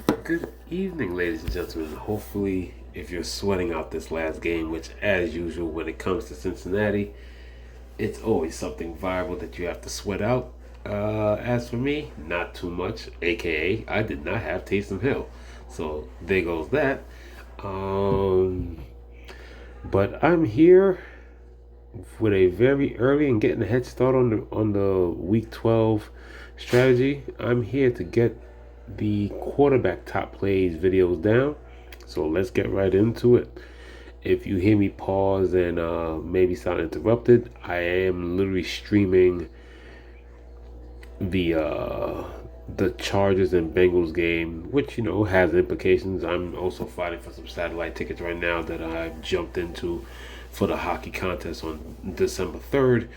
Good evening, ladies and gentlemen. Hopefully, if you're sweating out this last game, which, as usual, when it comes to Cincinnati, it's always something viral that you have to sweat out. As for me, not too much, aka, I did not have Taysom Hill. So, there goes that. Um, but I'm here with a very early and getting a head start on the week 12 strategy. I'm here to get the quarterback top plays videos down. So let's get right into it. If you hear me pause and maybe sound interrupted, I am literally streaming the uh, the Chargers and Bengals game, which has implications. I'm also fighting for some satellite tickets right now that I've jumped into for the hockey contest on December 3rd.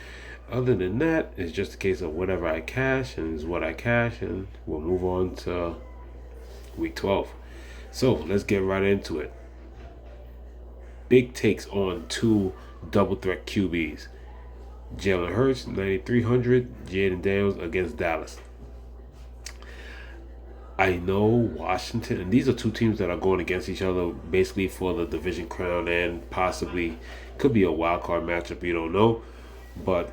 Other than that, it's just a case of whatever I cash and is what I cash, and we'll move on to week 12. So let's get right into it. Big takes on two double threat QBs. Jalen Hurts, 9,300. Jaden Daniels against Dallas. I know Washington, and these are two teams that are going against each other basically for the division crown and possibly could be a wild card matchup. You don't know. But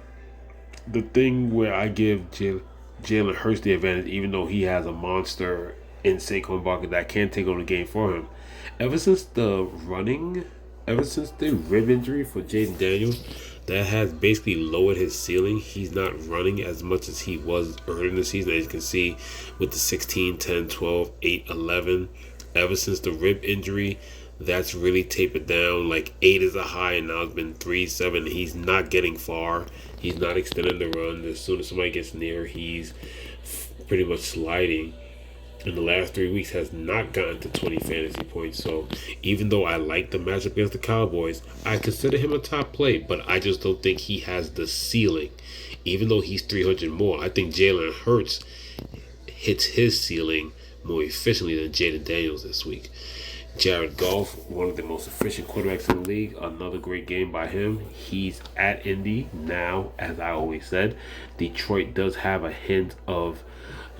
the thing where I give Jalen Hurts the advantage, even though he has a monster in Saquon Barkley that can take on the game for him, ever since the running, ever since the rib injury for Jaden Daniels, that has basically lowered his ceiling. He's not running as much as he was early in the season, as you can see with the 16, 10, 12, 8, 11. Ever since the rib injury, that's really tapered down. Like 8 is a high, and now it's been 3, 7. He's not getting far. He's not extending the run. As soon as somebody gets near, he's pretty much sliding. In the last 3 weeks, has not gotten to 20 fantasy points. So even though I like the matchup against the Cowboys, I consider him a top play, but I just don't think he has the ceiling. Even though he's 300 more, I think Jalen Hurts hits his ceiling more efficiently than Jaden Daniels this week. Jared Goff, one of the most efficient quarterbacks in the league. Another great game by him. He's at Indy now, as I always said. Detroit does have a hint of,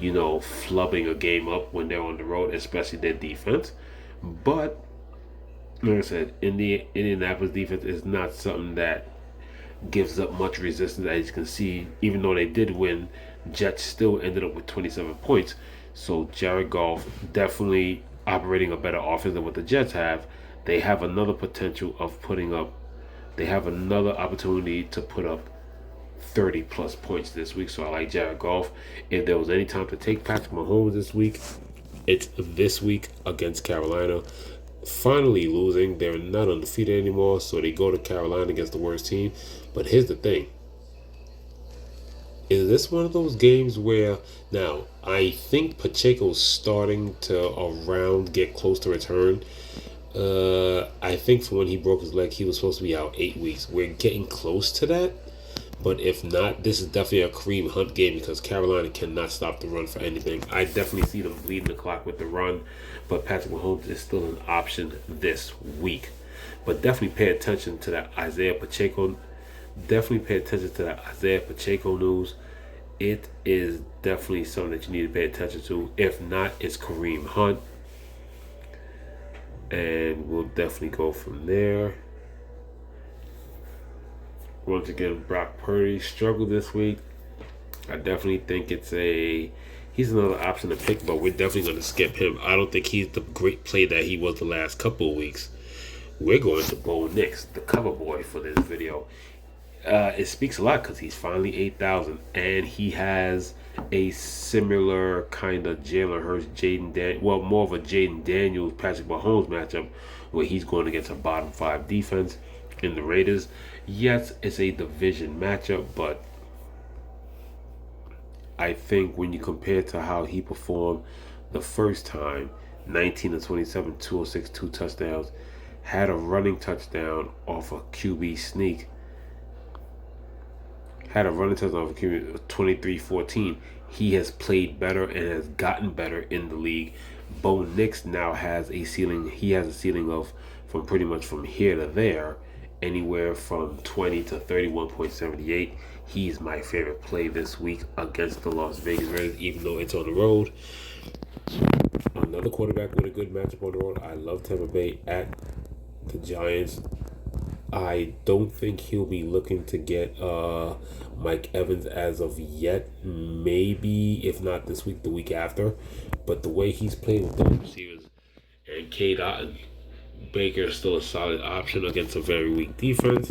flubbing a game up when they're on the road, especially their defense. But, like I said, Indianapolis defense is not something that gives up much resistance. As you can see, even though they did win, Jets still ended up with 27 points. So Jared Goff definitely operating a better offense than what the Jets have. They have another potential of putting up. They have another opportunity to put up 30 plus points this week. So I like Jared Goff. If there was any time to take Patrick Mahomes this week, it's this week against Carolina. Finally losing. They're not undefeated anymore, so they go to Carolina against the worst team. But here's the thing. Is this one of those games where now I think Pacheco's starting to around get close to return? I think from when he broke his leg, he was supposed to be out 8 weeks. We're getting close to that. But if not, this is definitely a Kareem Hunt game because Carolina cannot stop the run for anything. I definitely see them bleeding the clock with the run, but Patrick Mahomes is still an option this week. But definitely pay attention to that Isaiah Pacheco. Definitely pay attention to that Isaiah Pacheco news. It is definitely something that you need to pay attention to. If not, it's Kareem Hunt. And we'll definitely go from there. Once again, Brock Purdy struggled this week. I definitely think he's another option to pick, but we're definitely going to skip him. I don't think he's the great play that he was the last couple of weeks. We're going to Bo Nix, the cover boy for this video. It speaks a lot because he's finally 8,000, and he has a similar kind of Jalen Hurts, more of a Jaden Daniels, Patrick Mahomes matchup where he's going against a bottom 5 defense in the Raiders. Yes, it's a division matchup, but I think when you compare to how he performed the first time, 19 to 27, 206, 2 touchdowns, had a running touchdown off a QB sneak, had a running touchdown off a QB 23-14. He has played better and has gotten better in the league. Bo Nix now has a ceiling. He has a ceiling of from pretty much from here to there, anywhere from 20 to 31.78. He's my favorite play this week against the Las Vegas Raiders, even though it's on the road. another quarterback with a good matchup on the road. I love Tampa Bay at the Giants. I don't think he'll be looking to get Mike Evans as of yet. Maybe, if not this week, the week after. But the way he's playing with those receivers and K. Dot and Baker is still a solid option against a very weak defense.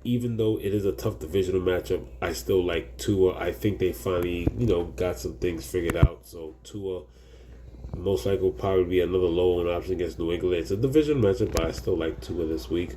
Even though it is a tough divisional matchup, I still like Tua. I think they finally, got some things figured out. So Tua most likely will probably be another low on option against New England. It's a division matchup, but I still like Tua this week.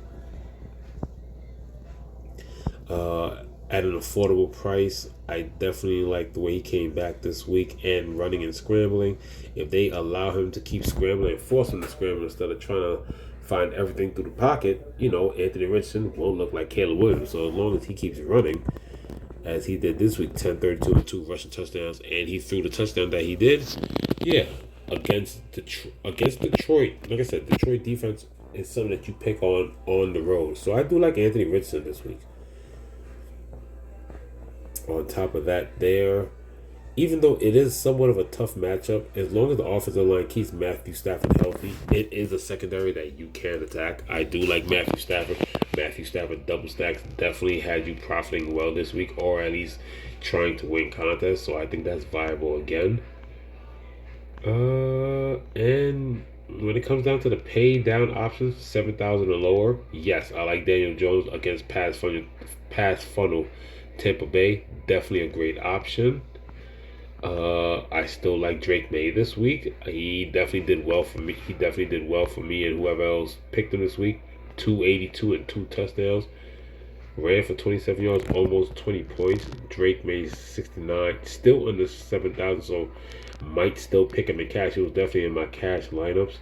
At an affordable price, I definitely like the way he came back this week and running and scrambling. If they allow him to keep scrambling and force him to scramble instead of trying to find everything through the pocket, Anthony Richardson won't look like Caleb Williams. So as long as he keeps running, as he did this week, 10, 32, and 2 rushing touchdowns, and he threw the touchdown that he did, yeah, against Detroit. Like I said, Detroit defense is something that you pick on the road. So I do like Anthony Richardson this week. On top of that, even though it is somewhat of a tough matchup, as long as the offensive line keeps Matthew Stafford healthy, it is a secondary that you can attack. I do like Matthew Stafford. Matthew Stafford double stacks definitely had you profiting well this week, or at least trying to win contests. So I think that's viable again. And when it comes down to the pay down options, 7,000 or lower, yes, I like Daniel Jones against pass funnel Tampa Bay. Definitely a great option. I still like Drake May this week. He definitely did well for me. And whoever else picked him this week. 282 and 2 touchdowns. Ran for 27 yards, almost 20 points. Drake May 69, still under 7,000, so might still pick him in cash. He was definitely in my cash lineups.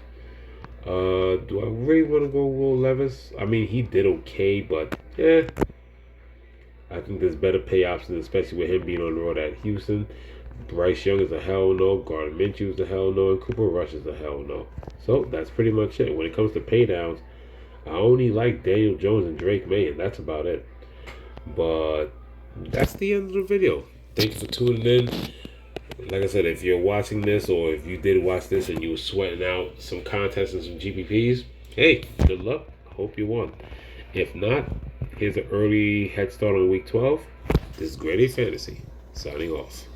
Do I really want to go Will Levis? I mean, he did okay, but I think there's better pay options, especially with him being on the road at Houston. Bryce Young is a hell no. Gardner Minshew is a hell no. And Cooper Rush is a hell no. So that's pretty much it. When it comes to pay downs, I only like Daniel Jones and Drake May, and that's about it. But that's the end of the video. Thank you for tuning in. Like I said, if you're watching this, or if you did watch this and you were sweating out some contests and some GPPs, hey, good luck. Hope you won. If not, here's an early head start on week 12. This is Grade A Fantasy. Signing off.